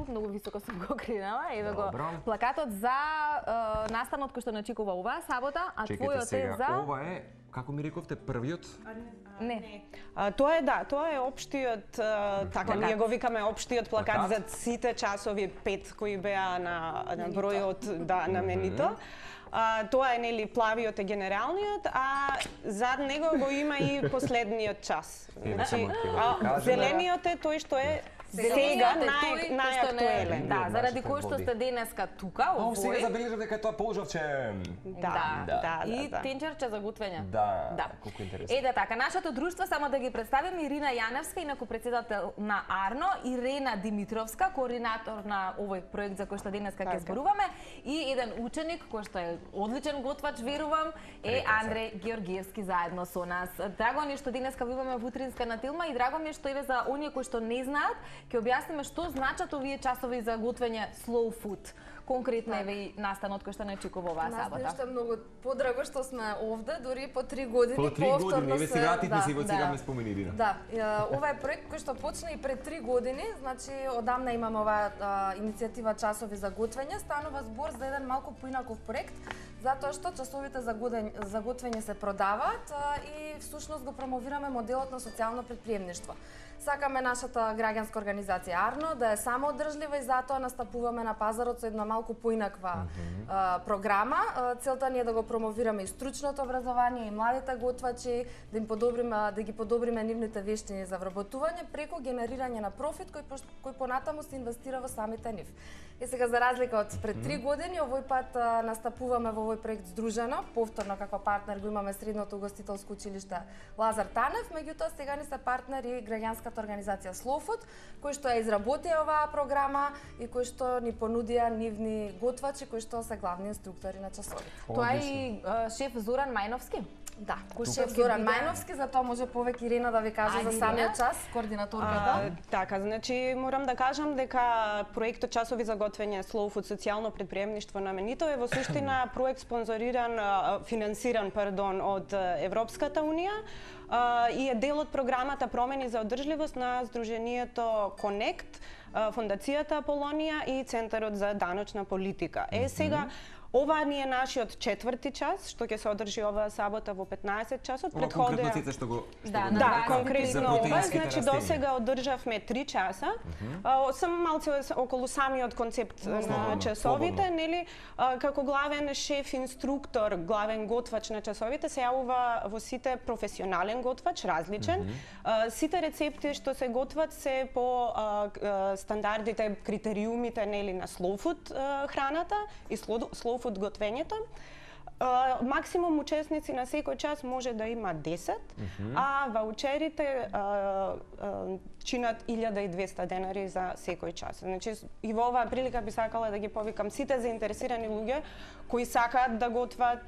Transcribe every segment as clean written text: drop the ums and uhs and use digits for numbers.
многу високо сум го кренала. Еве го плакатот за настанот кој што начекува оваа сабота, а твојот е за... Ова е, како ми рековте, првиот? Не. Тоа е општиот, така, ние го викаме општиот плакат за сите часови 5 кои беа на бројот на менито. Тоа е, нели, плавиот е генералниот, а зад него го има и последниот час. Значи, зелениот е тој што е сега најактуелен. Да, заради кој што сте денеска тука, овој. Сега забележав дека тоа полжавче. Да. И тенџерче за готвење. Да, колку интересно. Еде така, нашето друштво, само да ги представим, Ирина Јаневска, инаку председател на Арно, Ирена Димитровска, координатор на овој проект за кој што денеска ќе зборуваме, и еден ученик кој што е одличен готвач, верувам, е Андреј Георгиевски заедно со нас. Драго ми е што денеска имаме вутринска на Тилма и драго ми е што еве за оние кои што не знаат, ќе објасниме што значат овие часови за готвење slow food. Конкретно еве и настанот кој што не очекува оваа сабота. Нас нешто е многу подраго што сме овде, дури по 3 години повторно. По 3 години, еве сега си го сега ме спомени, Ирина. Да, ова е проект кој што почна и пред 3 години, значи одамна имаме оваа иницијатива часови за готвење, станува збор за еден малку поинаков проект, затоа што часовите за готвење се продаваат и всушност го промовираме моделот на социјално предприемништво. Сакаме нашата граѓанска организација Арно да е самоодржлива и затоа настапуваме на пазарот со една малку поинаква програма. Целта ни е да го промовираме и стручното образование и младите готвачи, да ги подобриме нивните вештини за вработување преку генерирање на профит кој понатаму се инвестира во самите нив. И сега, за разлика од пред 3 години, овој пат настапуваме во овој проект здружено, повторно како партнер го имаме Средното угостителско училиште Лазар Танев, меѓутоа сега ни се партнери граѓанската организација Slow Food, кој што ја изработија оваа програма и кој што ни понудија нивни готвачи кои што се главни инструктори на часовите. Тоа е и шеф Зоран Мајновски? Да, кој шеф Зоран Мајновски, затоа може повеќе Ирина да ви каже за самиот час, координаторката. Така, значи морам да кажам дека проектот Часови за готвење Slow Food социјално предприемништво на менито е во суштина проект финансиран од Европската унија и е дел од програмата Промени за одржливост на Сдруженијето Connect, Фондацијата Аполонија и Центарот за даночна политика. Сега ова ни е нашиот 4-ти час, што ќе се одржи оваа сабота во 15 часот. Конкретно сите што го... Да, конкретно ова, значи досега одржавме 3 часа. Сам малце околу самиот концепт на часовите, нели, како главен шеф инструктор, главен готвач на часовите, се јавува во сите професионален готвач, различен. Сите рецепти што се готват се по стандардите, критериумите, нели, на slow food храната и slow food готвењето. Максимум учесници на секој час може да има 10, а ваучерите чинат 1200 денари за секој час. Значи, и во оваа прилика би сакала да ги повикам сите заинтересирани луѓе кои сакаат да готват,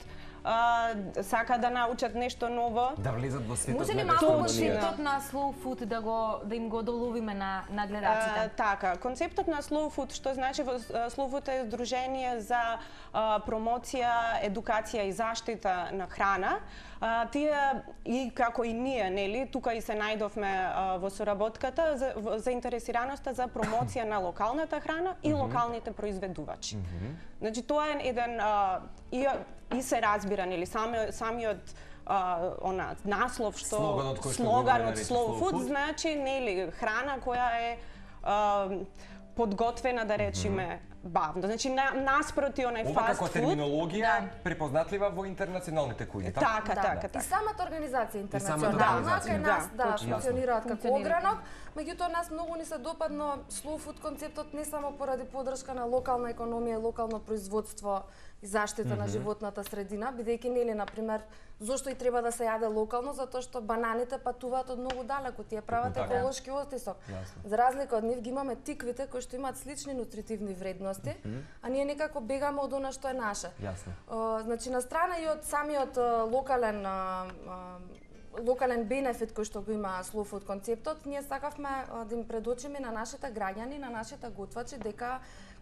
сака да научат нешто ново. Да влезат во светот. Може ли малку концептот на slow food да им го доловиме на гледачите? Така, концептот на slow food, што значи slow food е здружение за промоција, едукација и заштита на храна. Тие и како и ние, нели, тука и се најдовме во соработката заинтересираноста за промоција на локалната храна и локалните произведувачи. Значи тоа е еден и се разбира, нели, самиот наслов што слоганот Slow Food значи, нели, храна која е подготвена, да речеме, бавно. Значи, наспроти онај ова фаст како фуд. терминологија препознатлива во интернационалните кујни, така? Така. И самата организација интернационална, кај нас функционираат како огранок, меѓутоа нас многу ни се допадно slow food концептот не само поради подршка на локална економија, локално производство и заштита на животната средина, бидејќи, нели, на пример, зошто и треба да се јаде локално, затоа што бананите патуваат од многу далеко, тие прават еколошки оттисок. За разлика од нив ги имаме тиквите кои што имаат слични нутритивни вредности, а ние некако бегаме од она што е наше. Значи, на страна и од самиот локален бенефит кој што го има slow food концептот, ние сакавме да им предочиме на нашите граѓани, на нашите готвачи дека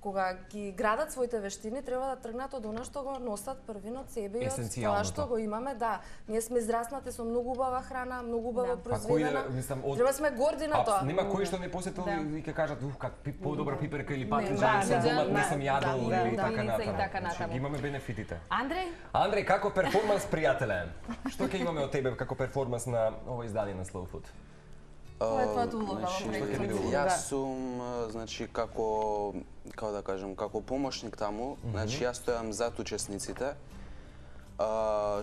кога ги градат своите вештини, треба да тргнат од она што го носат првин од себе и од тоа што го имаме. Да, ние сме израснати со многу убава храна, многу убаво произведена. Треба сме горди на тоа. Нема кој што не посетил и ќе кажат, как подобра пиперка или патлиџа, не сум јадол или така натаму. Ги имаме бенефитите. Андреј, како перформанс, пријателе? Што ќе имаме од тебе како перформанс на ова издание на Slow Food? Тоа е твојата улога во проектот. Јас сум, значи, како да кажам, како помошник таму, значи, јас стојам зад учесниците.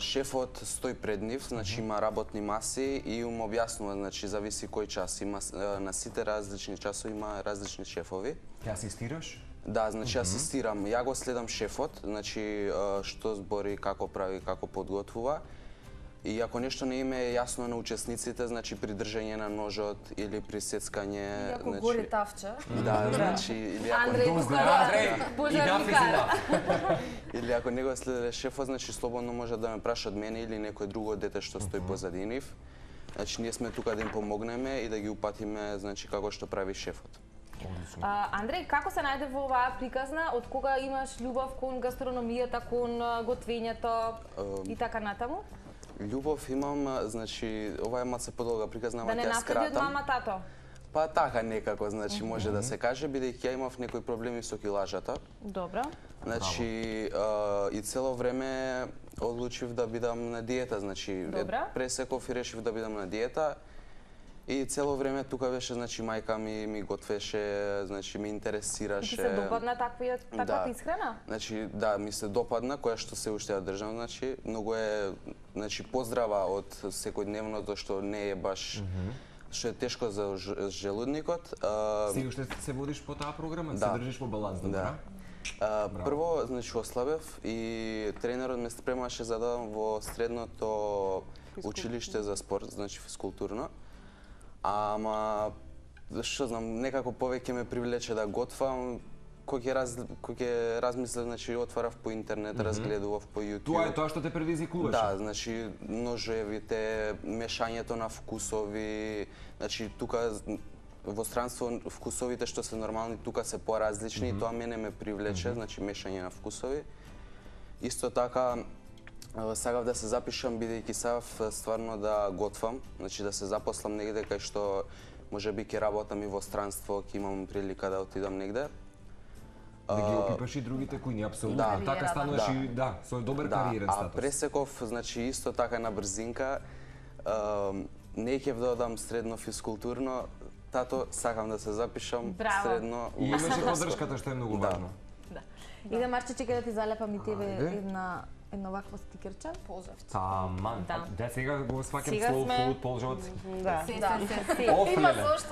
Шефот стои пред нив, значи, има работни маси и им објаснува, значи, зависи кој час. Има на сите различни часови има различни шефови. Ја асистираш? Да, значи, асистирам. Ја го следам шефот, значи, што збори, како прави, како подготвува. И ако нешто не им е јасно на учесниците, значи придржање на ножот или присецкање, И ако значи гори тавче. Да, значи или ако или ако не го следеле шефот, значи слободно може да ме прашат мене или некој друго дете што стои позади нив. Значи ние сме тука да им помогнеме и да ги упатиме, значи како што прави шефот. Андреј, како се најде во оваа приказна? Од кога имаш љубов кон гастрономијата, кон готвењето и така натаму? Љубов имам, значи, ова е малце подолга приказна, да не наследи од мама, тато? Па така некако, значи, може да се каже, бидејќи ја имав некои проблеми со килажата. Добро. Значи, и цело време одлучив да бидам на диета, значи, пресеков и решив да бидам на диета. И цело време тука беше, значи, мајка ми готвеше, значи, ми интересираше. Ти се допадна таква исхрана? Значи, да, ми се допадна, која што се уште ја држам, значи, многу е, значи, поздрава од секојдневното што не е баш, што е тешко за желудникот. Си уште се водиш по таа програма, се држиш во баланс, добра? Прво, значи, ослабев и тренерот ме спремаше за да во средното училиште за спорт, значи физкултурно. Ама, што знам, некако повеќе ме привлече да готвам, кој ќе размислев, значи, отварав по интернет, разгледував по YouTube. Тоа е тоа што те предизвикуваше? Да, значи, ножевите, мешањето на вкусови, значи, тука во странство вкусовите што се нормални, тука се поразлични и тоа мене ме привлече, значи, мешање на вкусови. Исто така, сакав да се запишам, бидејќи сакав стварно да готвам, значи да се запослам негде кај што можеби ќе работам и во странство, ќе имам прилика да отидам негде. Да ги опипаш и другите кујни, апсолутно. Така стануваш и со добар кариерен статус. А пресеков, значи исто така на брзинка, не ќе додам средно физкултурно, тато сакам да се запишам средно. И имаше поддршката што е многу важно. Иде Марче, чекај да ти залепам и тебе едно вакво стикерче. Полжавче. Таман. Да, сега го сваќам Slow Food, полжавот.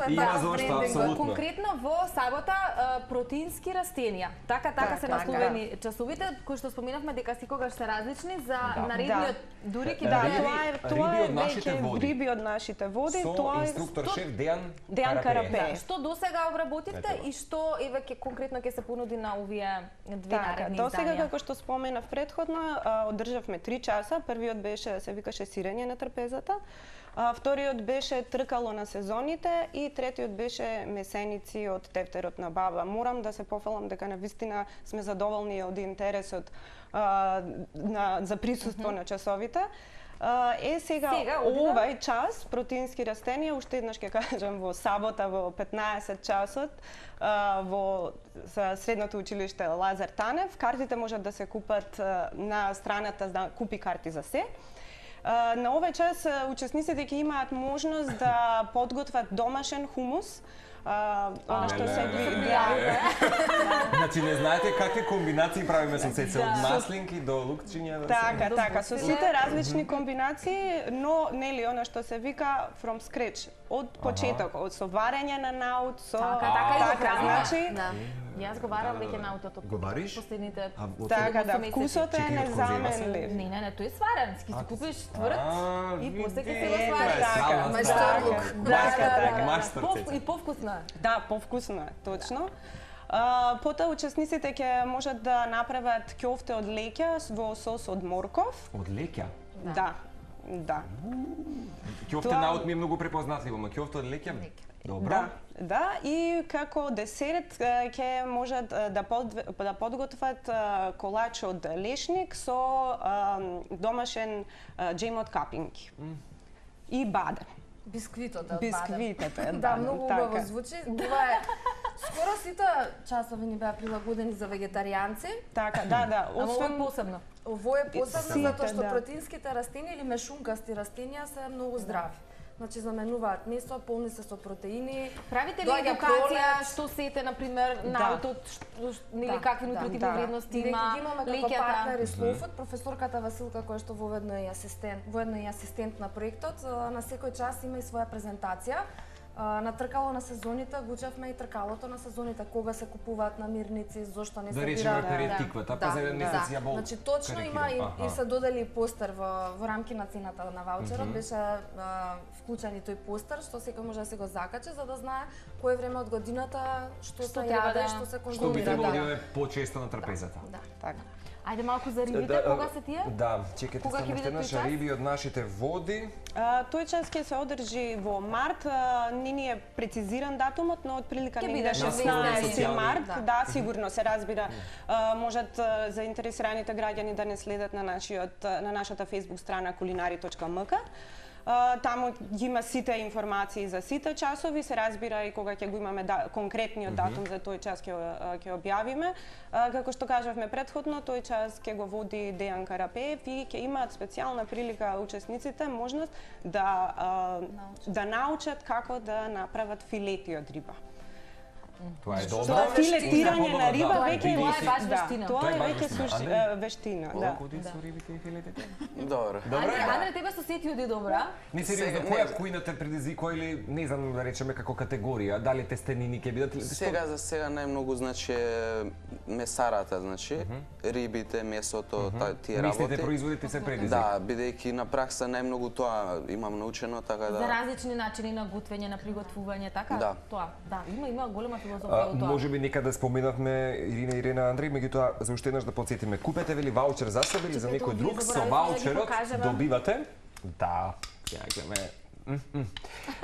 Има зошто е апсолутно. Конкретно во сабота протеински растенија. Така се насловени часовите, кои што споменавме дека секогаш се различни за наредниот дури ќе тоа е веќе риби од нашите води. Со инструктор шеф Дејан Карапе. Што досега обработивте и што еве конкретно ќе се понуди на овие две наредни изданија? Досега, како што споменав претходно, одржавме 3 часа. Првиот беше, се викаше сирење на трпезата. Вториот беше тркало на сезоните и третиот беше месеници од тефтерот на баба. Морам да се пофалам дека навистина сме задоволни од интересот за присуство на часовите. Сега овај час протеински растенија, уште еднаш ќе кажам, во сабота во 15 часот во средното училиште Лазар Танев. Картите можат да се купат на страната да купи карти за се. На овој час учесниците ќе имаат можност да подготват домашен хумус. Она што се Значи не знаете какви комбинации правиме со цеца, од маслинки до лукчиња. Така, со сите различни комбинации, но нели она што се вика from scratch, од почеток, од со варење на наут, со значи јас го барам веќе на аутото. Го бариш? Последните. Така да, вкусот е незаменлив. Не, тој е сварен, ќе си купиш тврд и после ќе се го свариш. Така. И повкусно. Да, повкусно, точно. Потоа учесниците ќе можат да направат ќофте од леќа во сос од морков. Од леќа? Да. Да. Ќофте наут ми е многу препознатливо, ма ќофте од леќа? Добро. Да, и како десерт ќе можат да подготват колач од лешник со домашен джем од капинки. И бадем. Бисквитот од Бисквитот бадем. Да, многу убаво звучи. Ова е скоро сите часови ни беа прилагодени за вегетаријанци. Така, да. Освен посебно. Ово е посебно затоа што протеинските растенија или мешункасти растенија се многу здрави. Значи заменуваат месо, полни се со протеини. Правите ли едукација што сете на пример наутот или какви нутритивни вредности има? Имаме како партнери Slow Food, професорката Василка која што воедно е асистент на проектот, на секој час има и своја презентација. На тркало на сезоните го учевме и тркалото на сезоните, кога се купуваат намирници, зошто не се бира. Да речеме перед тиквата, па за еден месец ја бол. Значи точно има и се додели постер во рамки на цената на ваучерот, беше вклучен и тој постер што секој може да се го закачи за да знае кое време од годината што се јаде, што се конзумира. Што би требало да име почесто на трапезата. Да. Така. Ајде малку за рибите, кога се тие? Да, чекайте само еднаш риби од нашите води. Тој час ќе се одржи во март, не ни е прецизиран датумот, но отприлика негде 16 март. Да, сигурно се разбира. Можат заинтересираните граѓани да не следат на нашата Facebook страна culinari.mk. Таму ги има сите информации за сите часови, се разбира и кога ќе го имаме конкретниот датум за тој час ќе објавиме. Како што кажавме претходно, тој час ќе го води Дејан Карапеев и ќе имаат специјална прилика учесниците можност да научат како да направат филети од риба. Тоа е добро. Тоа филетирање на риба веќе е баш вештина. Тоа е веќе вештина, да. Колку ди со рибите и филетите? Добро. Андре, тебе се сети оди добра? Не сериозно, која кујна те предизвикува или не знам да речеме како категорија, дали тестенини ќе бидат? Сега за сега најмногу значи месарата, значи рибите, месото, тие работи. Мислите производите се предизвик? Да, бидејќи на пракса најмногу тоа имам научено, така да. За различни начини на готвење, на приготвување, така? Да. Тоа, да, има голема филозофија. Може би некаде споменавме Ирина Андреј, меѓутоа за уште еднаш да подсетиме. Купете вели ваучер за себе или за некој друг, со ваучерот добивате. Да, ја гледаме.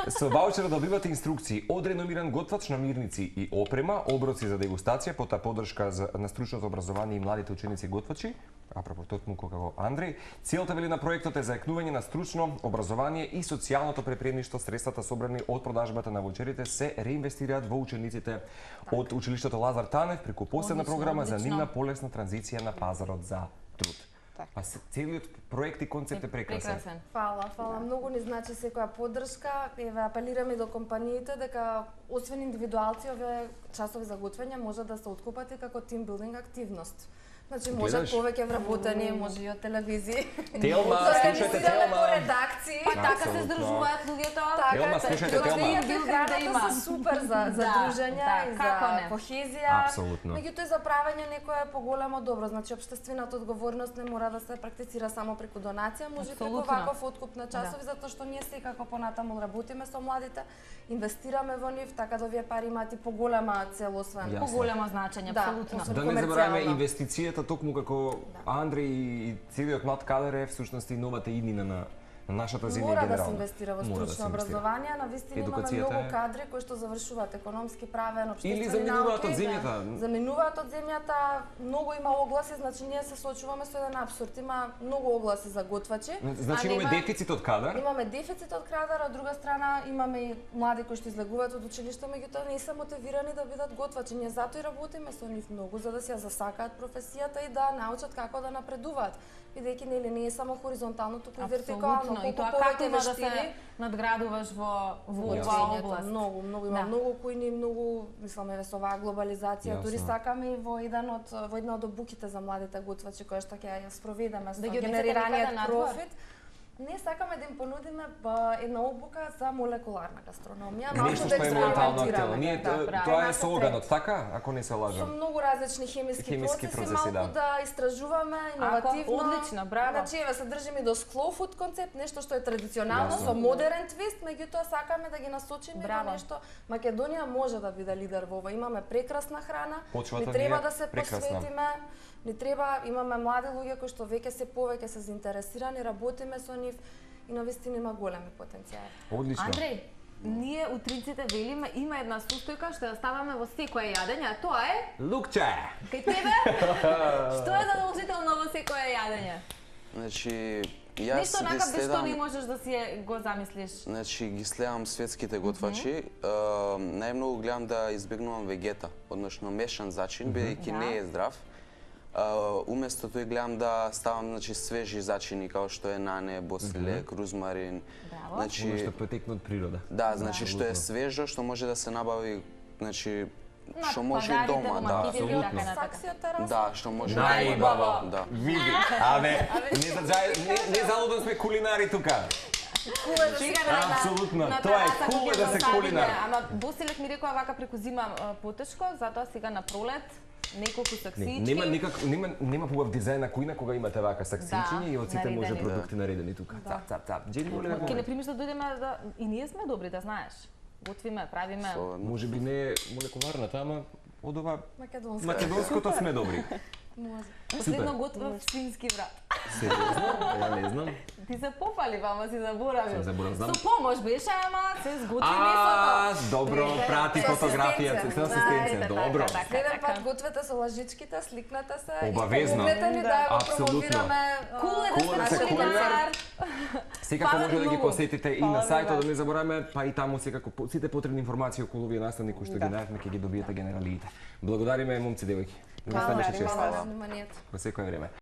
Со ваучерот добивате инструкции од реномиран готвач, намирници и опрема, оброци за дегустација, пота поддршка на стручното образование и младите ученици готвачи, апропо токму како Андреј. Целта вели на проектот е заекнување на стручно образование и социјалното препредништво. Средствата собрани од продажбата на ваучерите се реинвестираат во учениците од училиштето Лазар Танев преку посебна програма за нивна полесна транзиција на пазарот за труд. Па целиот проект и концепт е прекрасен. Фала. Многу ни значи секоја поддршка. Еве апелираме до компаниите дека освен индивидуалци овие часови за готвење може да се откупат и како тимбилдинг активност. Значи може повеќе вработени, може и од телевизии. Телма, слушајте Телма. Редакции. Па така се здружуваат луѓето. Телма, слушајте Телма. Да има супер за дружење и за кохезија. Апсолутно. Меѓутоа за правење некое поголемо добро. Значи општествената одговорност не мора да се практицира само преку донација, може и преку ваков откуп на часови, затоа што ние секако понатаму работиме со младите, инвестираме во нив, така да овие пари имаат и поголема цел освен поголемо значење, апсолутно. Да не забравяме инвестицијата токму како Андреј и целиот млад кадар е всушност и новата иднина на нашата земја генерално. Мора да се инвестира во стручно образование, навистина имаме многу кадри кои што завршуваат економски, правен, општествени науки. Или заминуваат од земјата. Заминуваат од земјата, многу има огласи, значи ние се соочуваме со еден апсурд. Има многу огласи за готвачи. Значи имаме дефицит од кадар? Имаме дефицит од кадар, од друга страна имаме и млади кои што излегуваат од училиште, меѓутоа не се мотивирани да бидат готвачи. Ние затоа и работиме со нив многу за да се ја засакаат професијата и да научат како да напредуваат. Бидејќи не е само хоризонтално, туку и вертикално. И тоа како има да се надградуваш во оваа област. Многу има многу кујни, многу мислам со оваа глобализација, дури сакаме и во една од обуките за младите готвачи која што ќе ја спроведеме со генерираниот профит. Не сакаме да им понудиме една обука за молекуларна гастрономија, малку да експериментираме. Тоа е со оганот, така, ако не се лажам. Со многу различни хемиски процеси, малку да истражуваме иновативно. Одлично, браво. Значи еве се држиме до slow food концепт, нешто што е традиционално со модерен твист, меѓутоа сакаме да ги насочиме во нешто. Македонија може да биде лидер во ова. Имаме прекрасна храна, не треба да се посветиме. Не треба, имаме млади луѓе кои што веќе се заинтересирани, работиме со нив. и навистина има големи потенцијали. Одлично. Андреј, ние утринците велиме, има една состојка што ја ставаме во секое јадење, а тоа е лукче. Кај тебе? Што е задолжително во секое јадење? Значи, јас нешто ги онака без што следам, не можеш да си го замислиш. значи ги следам светските готвачи. Најмногу гледам да избегнувам вегета, односно мешан зачин, бидејќи не е здрав. Уместо тој гледам да ставам, значи, свежи зачини као што е нане, босилек, рузмарин. Браво. Значи што потекне од природа. Да, значи што е свежо, што може да се набави, значи што може и дома, да. Апсолутно. Саксиот терас? Да, што може Најубаво. Да. Види. Абе, не залуден сме кулинари тука. Апсолутно. Тоа е кул да се кулинар. Ама Босилек ми рекоа вака преку зима потешко, затоа сега на пролет неколку саксички. Нема побав дизајн на кујна кога имате вака саксичиња и од сите може наредени. продукти наредени тука. Цап, цап, цап. Джени воле Ке не примиш да дојдеме да и ние сме добри, да знаеш. Готвиме, правиме. Може би не молекуларната, ама од ова Македонско. македонското сме добри. Може. Последно готвев свински брат. Сериозно? Ја не знам. Ти се попали, ама си заборавил. Се заборавил, знам. Со помош беше, ама се сготви месото. Добро, прати фотографија, со асистенција. Добро. Следен пат гответе со лажичките, сликнете се Обавезно. и помогнете ни да го Апсолутно. промовираме. Кул е Кул е да да сте се кулинар. кулинар. Секако Фала може да ги многу. посетите и на сајтот, да не забораваме, па и таму секако сите потребни информации околу овие наставни кои што ги најавме, ќе ги добиете генералиите. Благодариме, момци, девојки. Фала, Беше чест. фала за вниманието. Во секое време.